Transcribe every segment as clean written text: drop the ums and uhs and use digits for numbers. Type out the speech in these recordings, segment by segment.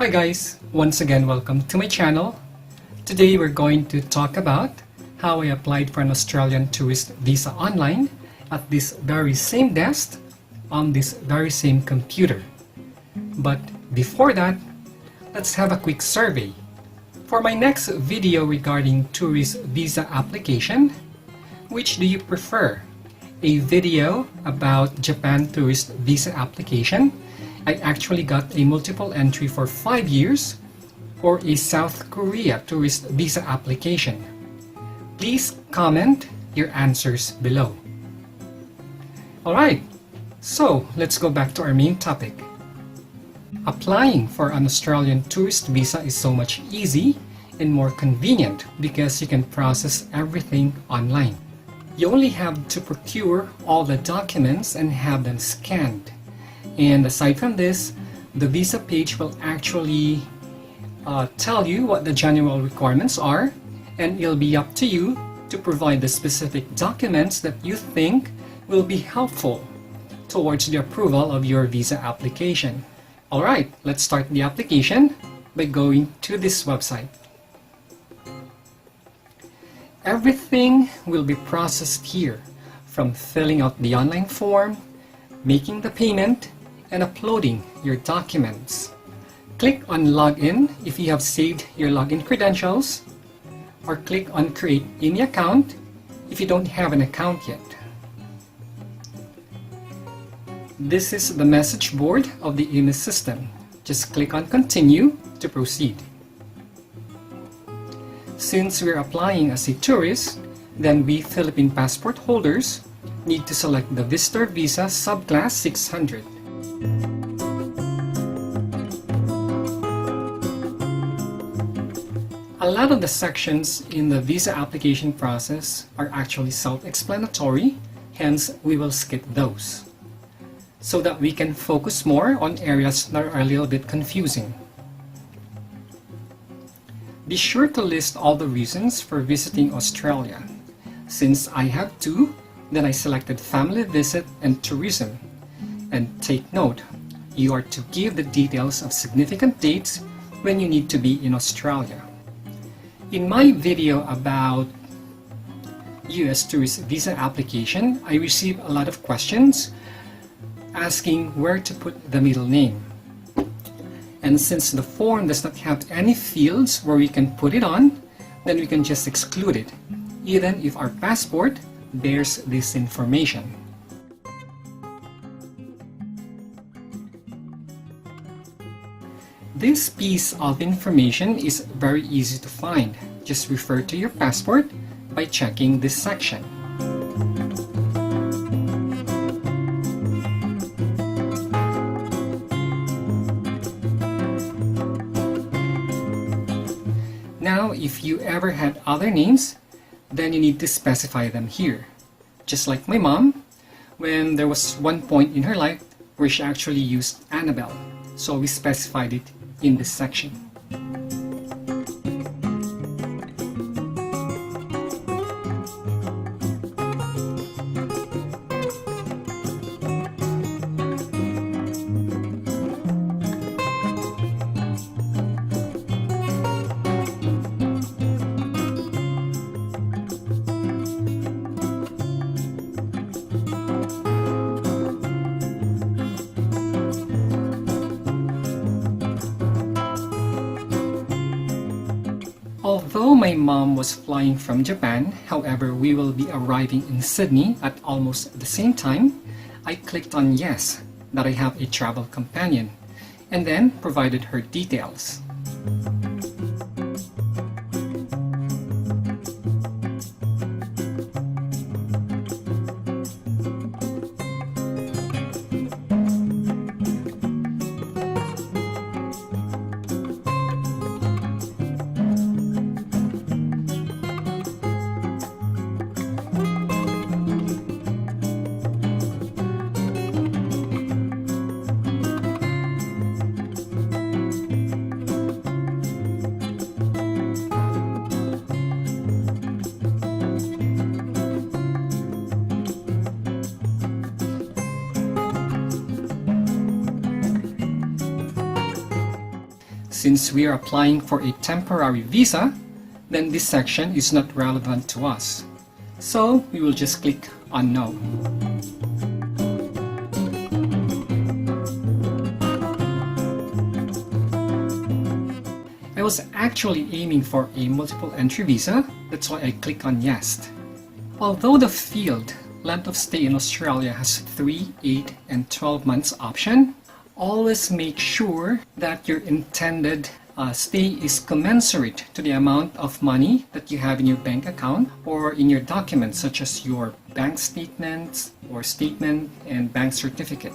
Hi guys, once again welcome to my channel. Today we're going to talk about how I applied for an Australian tourist visa online at this very same desk on this very same computer. But before that, let's have a quick survey. For my next video regarding tourist visa application, which do you prefer? A video about Japan tourist visa application? I actually got a multiple entry for 5 years, or a South Korea tourist visa application. Please comment your answers below. Alright, so let's go back to our main topic. Applying for an Australian tourist visa is so much easy and more convenient because you can process everything online. You only have to procure all the documents and have them scanned. And aside from this, the visa page will actually tell you what the general requirements are, and it'll be up to you to provide the specific documents that you think will be helpful towards the approval of your visa application. Alright, let's start the application by going to this website. Everything will be processed here, from filling out the online form, making the payment, and uploading your documents. Click on Login if you have saved your login credentials, or click on Create ImmiAccount if you don't have an account yet. This is the message board of the IMMI system. Just click on Continue to proceed. Since we're applying as a tourist, then we Philippine passport holders need to select the Visitor Visa Subclass 600. A lot of the sections in the visa application process are actually self-explanatory, hence we will skip those, so that we can focus more on areas that are a little bit confusing. Be sure to list all the reasons for visiting Australia. Since I have two, then I selected family visit and tourism. And take note, you are to give the details of significant dates when you need to be in Australia. In my video about US tourist visa application, I received a lot of questions asking where to put the middle name. And since the form does not have any fields where we can put it on, then we can just exclude it, even if our passport bears this information. This piece of information is very easy to find. Just refer to your passport by checking this section. Now, if you ever had other names, then you need to specify them here. Just like my mom, when there was one point in her life where she actually used Annabelle, so we specified it in this section. Although my mom was flying from Japan, however, we will be arriving in Sydney at almost the same time, I clicked on yes, that I have a travel companion, and then provided her details. Since we are applying for a temporary visa, then this section is not relevant to us. So we will just click on No. I was actually aiming for a multiple entry visa, that's why I click on Yes. Although the field length of stay in Australia has 3, 8, and 12 months option, always make sure that your intended stay is commensurate to the amount of money that you have in your bank account or in your documents such as your bank statements or statement and bank certificate.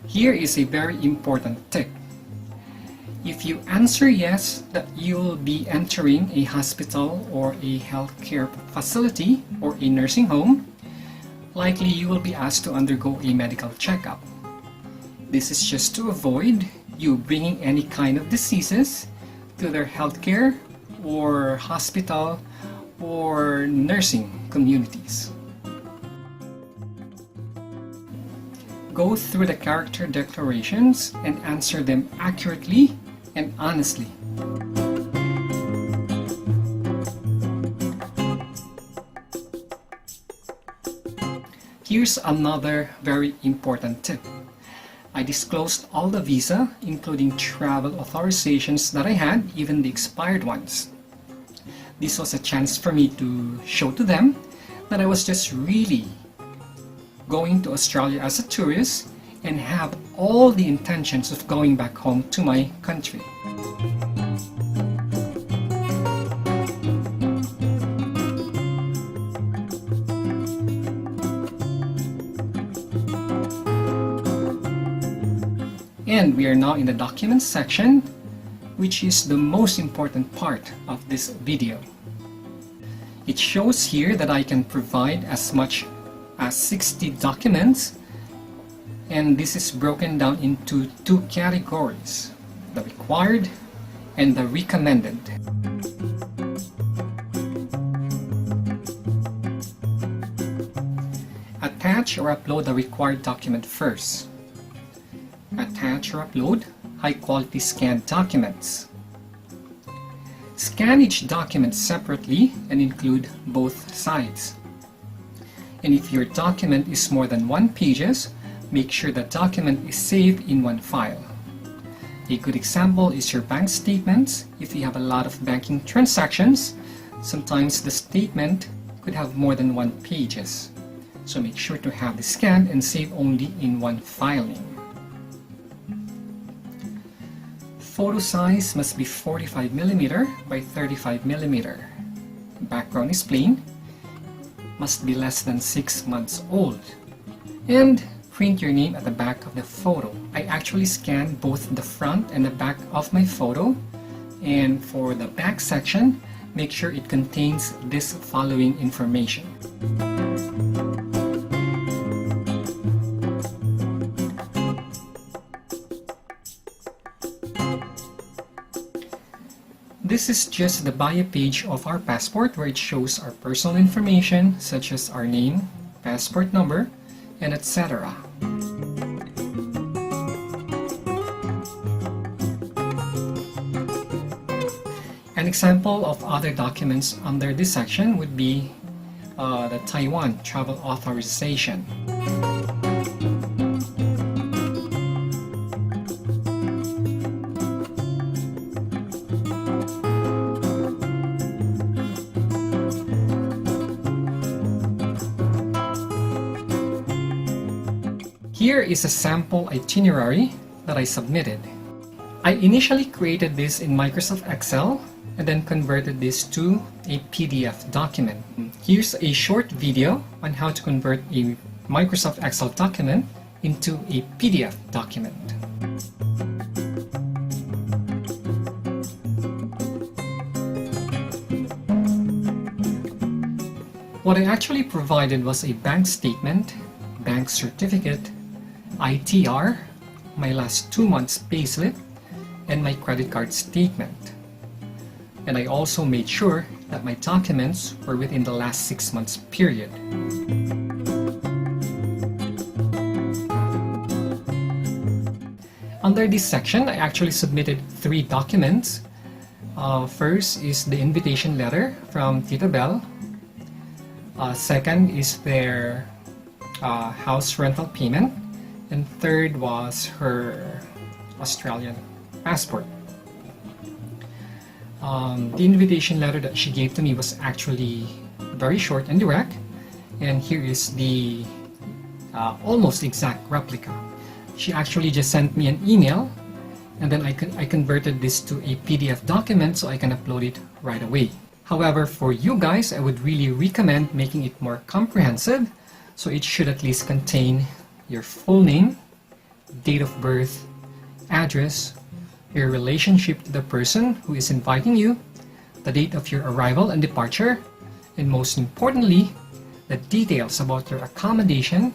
Here is a very important tip. If you answer yes that you'll be entering a hospital or a healthcare facility or a nursing home, likely you will be asked to undergo a medical checkup. This is just to avoid you bringing any kind of diseases to their healthcare or hospital or nursing communities. Go through the character declarations and answer them accurately and honestly. Here's another very important tip. I disclosed all the visa, including travel authorizations that I had, even the expired ones. This was a chance for me to show to them that I was just really going to Australia as a tourist and have all the intentions of going back home to my country. And we are now in the documents section, which is the most important part of this video. It shows here that I can provide as much as 60 documents, and this is broken down into two categories: the required and the recommended. Attach or upload the required document first. Attach or upload high-quality scanned documents. Scan each document separately and include both sides. And if your document is more than 1 pages, make sure the document is saved in one file. A good example is your bank statements. If you have a lot of banking transactions, sometimes the statement could have more than 1 pages. So make sure to have it scanned and saved only in one filing. Photo size must be 45mm by 35mm. Background is plain. Must be less than 6 months old. And print your name at the back of the photo. I actually scanned both the front and the back of my photo. And for the back section, make sure it contains this following information. This is just the bio page of our passport, where it shows our personal information such as our name, passport number, and etc. An example of other documents under this section would be the Taiwan travel authorization. Here is a sample itinerary that I submitted. I initially created this in Microsoft Excel and then converted this to a PDF document. Here's a short video on how to convert a Microsoft Excel document into a PDF document. What I actually provided was a bank statement, bank certificate, ITR, my last 2 months payslip, and my credit card statement. And I also made sure that my documents were within the last 6 months period. Under this section, I actually submitted 3 documents. First is the invitation letter from Tita Belle. Second is their house rental payment. And third was her Australian passport. The invitation letter that she gave to me was actually very short and direct, and here is the almost exact replica. She actually just sent me an email, and then I converted this to a PDF document so I can upload it right away. However, for you guys, I would really recommend making it more comprehensive, so it should at least contain your full name, date of birth, address, your relationship to the person who is inviting you, the date of your arrival and departure, and most importantly, the details about your accommodation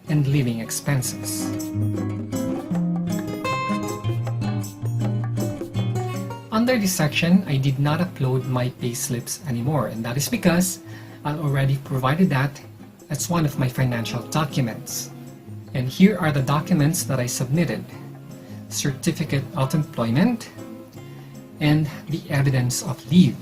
and living expenses. Under this section, I did not upload my payslips anymore, and that is because I already provided that as one of my financial documents. And here are the documents that I submitted: certificate of employment and the evidence of leave.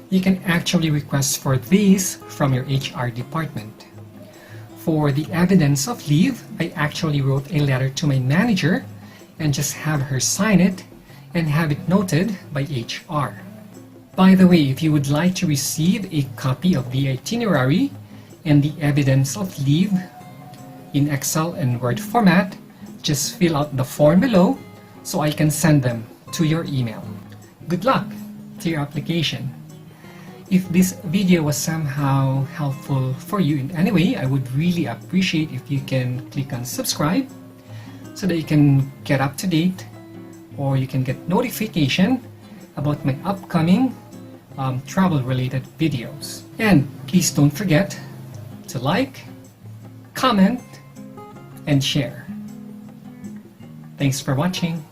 You can actually request for these from your HR department. For the evidence of leave, I actually wrote a letter to my manager and just have her sign it and have it noted by HR. By the way, if you would like to receive a copy of the itinerary and the evidence of leave in Excel and Word format, just fill out the form below so I can send them to your email. Good luck to your application. If this video was somehow helpful for you in any way, I would really appreciate if you can click on subscribe so that you can get up to date, or you can get notification about my upcoming travel related videos. And please don't forget to like, comment, and share. Thanks for watching.